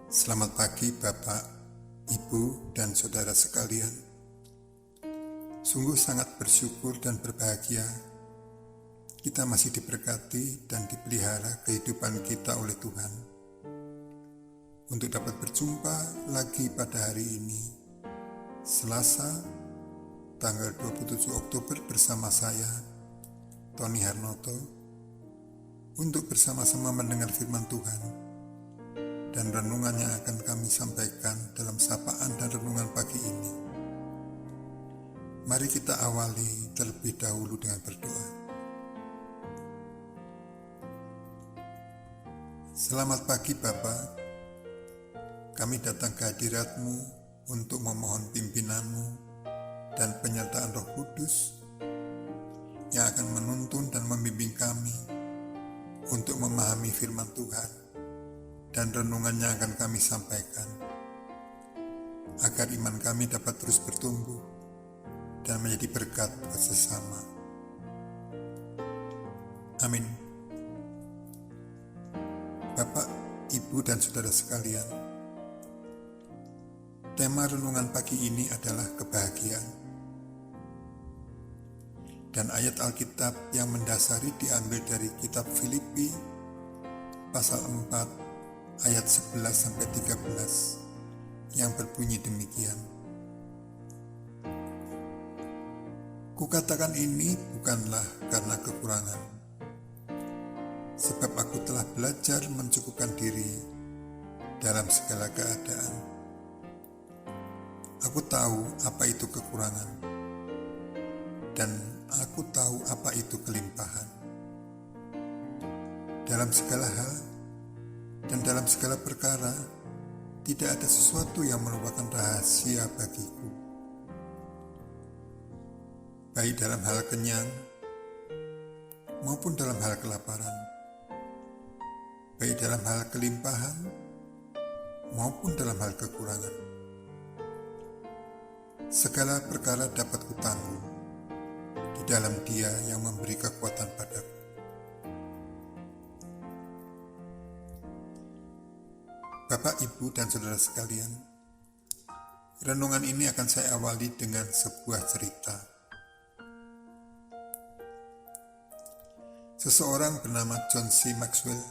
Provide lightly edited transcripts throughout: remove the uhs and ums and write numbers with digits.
Selamat pagi Bapak, Ibu, dan saudara sekalian. Sungguh sangat bersyukur dan berbahagia kita masih diberkati dan dipelihara kehidupan kita oleh Tuhan untuk dapat berjumpa lagi pada hari ini, Selasa, tanggal 27 Oktober bersama saya, Tony Harnoto, untuk bersama-sama mendengar firman Tuhan dan renungan yang akan kami sampaikan dalam sapaan dan renungan pagi ini. Mari kita awali terlebih dahulu dengan berdoa. Selamat pagi Bapa, kami datang ke hadirat-Mu untuk memohon pimpinan-Mu dan penyertaan Roh Kudus yang akan menuntun dan membimbing kami untuk memahami firman Tuhan dan renungan yang akan kami sampaikan, agar iman kami dapat terus bertumbuh dan menjadi berkat buat sesama. Amin. Bapak, Ibu, dan saudara sekalian, tema renungan pagi ini adalah kebahagiaan. Dan ayat Alkitab yang mendasari diambil dari kitab Filipi pasal 4 ayat 11-13 yang berbunyi demikian. Kukatakan ini bukanlah karena kekurangan, sebab aku telah belajar mencukupkan diri dalam segala keadaan. Aku tahu apa itu kekurangan, dan aku tahu apa itu kelimpahan. Dalam segala hal dan dalam segala perkara, tidak ada sesuatu yang merupakan rahasia bagiku. Baik dalam hal kenyang, maupun dalam hal kelaparan. Baik dalam hal kelimpahan, maupun dalam hal kekurangan. Segala perkara dapat kutanggung di dalam Dia yang memberi kekuatan padaku. Bapak, Ibu, dan saudara sekalian, renungan ini akan saya awali dengan sebuah cerita. Seseorang bernama John C. Maxwell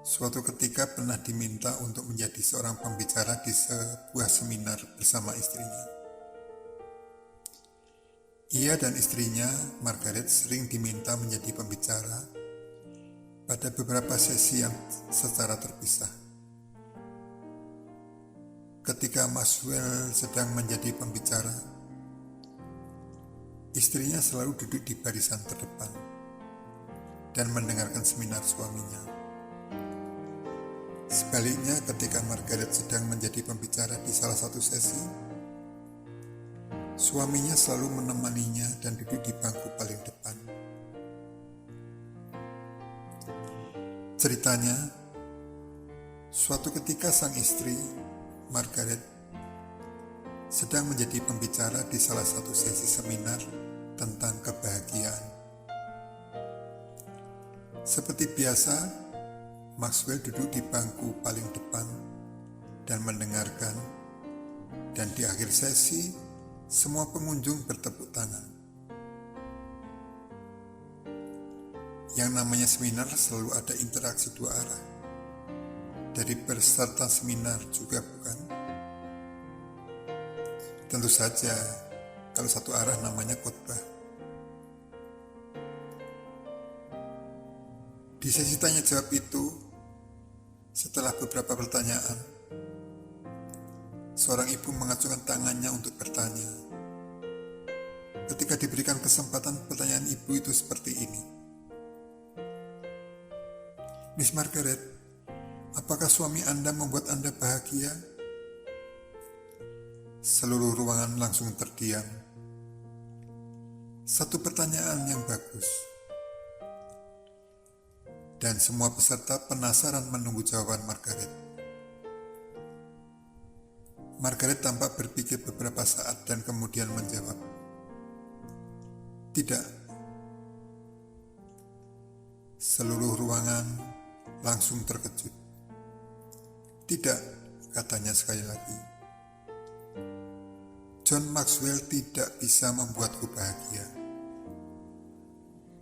suatu ketika pernah diminta untuk menjadi seorang pembicara di sebuah seminar bersama istrinya. Ia dan istrinya, Margaret, sering diminta menjadi pembicara pada beberapa sesi yang secara terpisah. Ketika Maxwell sedang menjadi pembicara, istrinya selalu duduk di barisan terdepan dan mendengarkan seminar suaminya. Sebaliknya, ketika Margaret sedang menjadi pembicara di salah satu sesi, suaminya selalu menemaninya dan duduk di bangku paling depan. Ceritanya, suatu ketika sang istri, Margaret, sedang menjadi pembicara di salah satu sesi seminar tentang kebahagiaan. Seperti biasa, Maxwell duduk di bangku paling depan dan mendengarkan, dan di akhir sesi, semua pengunjung bertepuk tangan. Yang namanya seminar selalu ada interaksi dua arah. Dari peserta seminar juga, bukan? Tentu saja, kalau satu arah namanya khotbah. Di sesi tanya jawab itu, setelah beberapa pertanyaan, seorang ibu mengacungkan tangannya untuk bertanya. Ketika diberikan kesempatan, pertanyaan ibu itu seperti ini. Miss Margaret, apakah suami Anda membuat Anda bahagia? Seluruh ruangan langsung terdiam. Satu pertanyaan yang bagus. Dan semua peserta penasaran menunggu jawaban Margaret. Margaret tampak berpikir beberapa saat dan kemudian menjawab, "Tidak." Seluruh ruangan langsung terkejut. Tidak, katanya sekali lagi. John Maxwell tidak bisa membuatku bahagia.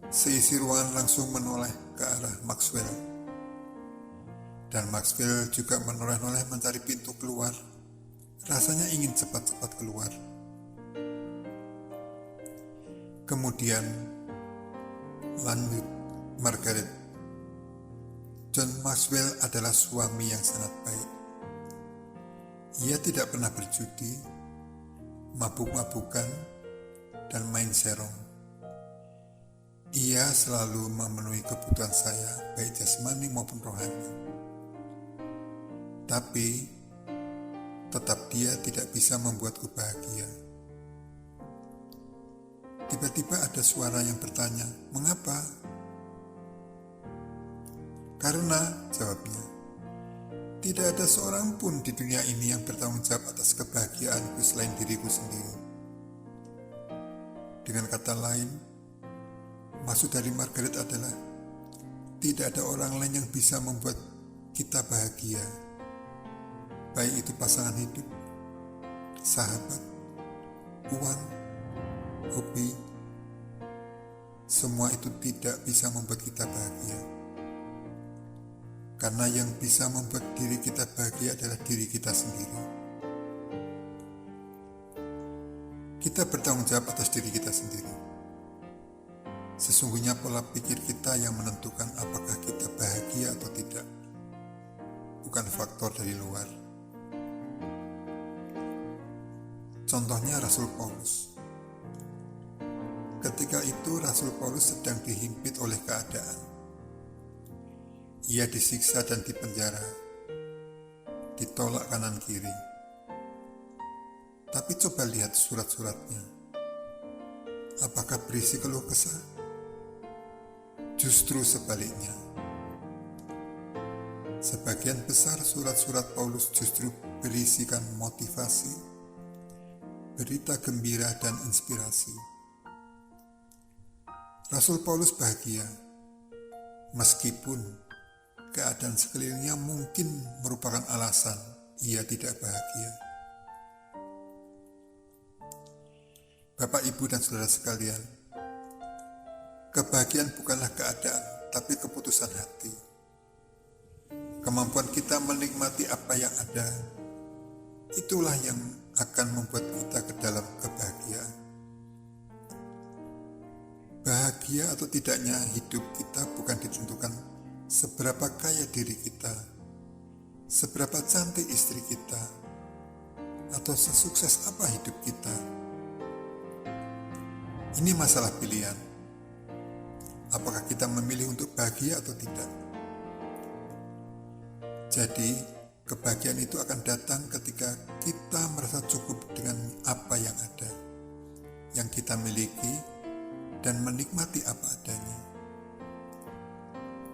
Seisi ruangan langsung menoleh ke arah Maxwell. Dan Maxwell juga menoleh-noleh mencari pintu keluar. Rasanya ingin cepat-cepat keluar. Kemudian, lanjut Margaret. John Maxwell adalah suami yang sangat baik. Ia tidak pernah berjudi, mabuk-mabukan, dan main serong. Ia selalu memenuhi kebutuhan saya, baik jasmani maupun rohani. Tapi, tetap dia tidak bisa membuatku bahagia. Tiba-tiba ada suara yang bertanya, "Mengapa?" "Karena," jawabnya, "tidak ada seorang pun di dunia ini yang bertanggung jawab atas kebahagiaanku selain diriku sendiri." Dengan kata lain, maksud dari Margaret adalah tidak ada orang lain yang bisa membuat kita bahagia. Baik itu pasangan hidup, sahabat, uang, hobi, semua itu tidak bisa membuat kita bahagia. Karena yang bisa membuat diri kita bahagia adalah diri kita sendiri. Kita bertanggung jawab atas diri kita sendiri. Sesungguhnya pola pikir kita yang menentukan apakah kita bahagia atau tidak, bukan faktor dari luar. Contohnya Rasul Paulus. Ketika itu Rasul Paulus sedang dihimpit oleh keadaan. Ia disiksa dan dipenjara, ditolak kanan kiri. Tapi coba lihat surat-suratnya. Apakah berisi keluh kesah? Justru sebaliknya. Sebagian besar surat-surat Paulus justru berisikan motivasi, berita gembira, dan inspirasi. Rasul Paulus bahagia, meskipun keadaan sekelilingnya mungkin merupakan alasan ia tidak bahagia. Bapak, Ibu, dan saudara sekalian, kebahagiaan bukanlah keadaan, tapi keputusan hati. Kemampuan kita menikmati apa yang ada, itulah yang akan membuat kita ke dalam kebahagiaan. Bahagia atau tidaknya hidup kita bukan ditentukan seberapa kaya diri kita, seberapa cantik istri kita, atau sesukses apa hidup kita. Ini masalah pilihan. Apakah kita memilih untuk bahagia atau tidak? Jadi, kebahagiaan itu akan datang ketika kita merasa cukup dengan apa yang ada, yang kita miliki, dan menikmati apa adanya.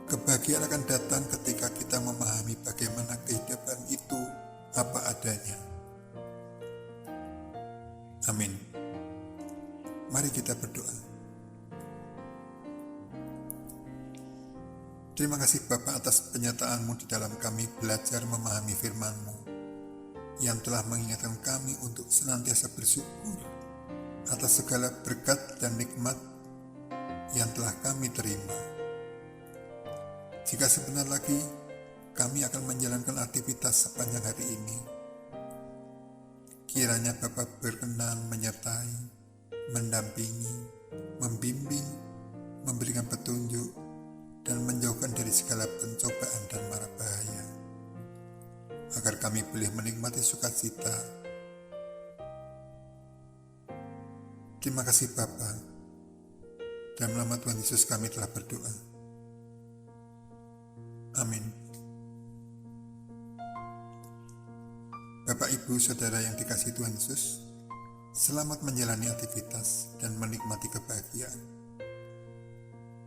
Kebahagiaan akan datang ketika kita memahami bagaimana kehidupan itu apa adanya. Amin. Mari kita berdoa. Terima kasih Bapa atas penyertaan-Mu di dalam kami belajar memahami firman-Mu yang telah mengingatkan kami untuk senantiasa bersyukur atas segala berkat dan nikmat yang telah kami terima. Jika sebentar lagi kami akan menjalankan aktivitas sepanjang hari ini, kiranya Bapa berkenan menyertai, mendampingi, membimbing, memberikan petunjuk, dan menjauhkan dari segala pencobaan dan mara bahaya, agar kami boleh menikmati sukacita. Terima kasih Bapa. Dalam nama Tuhan Yesus kami telah berdoa. Amin. Bapak, Ibu, Saudara yang dikasihi Tuhan Yesus, selamat menjalani aktivitas dan menikmati kebahagiaan.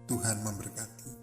Tuhan memberkati.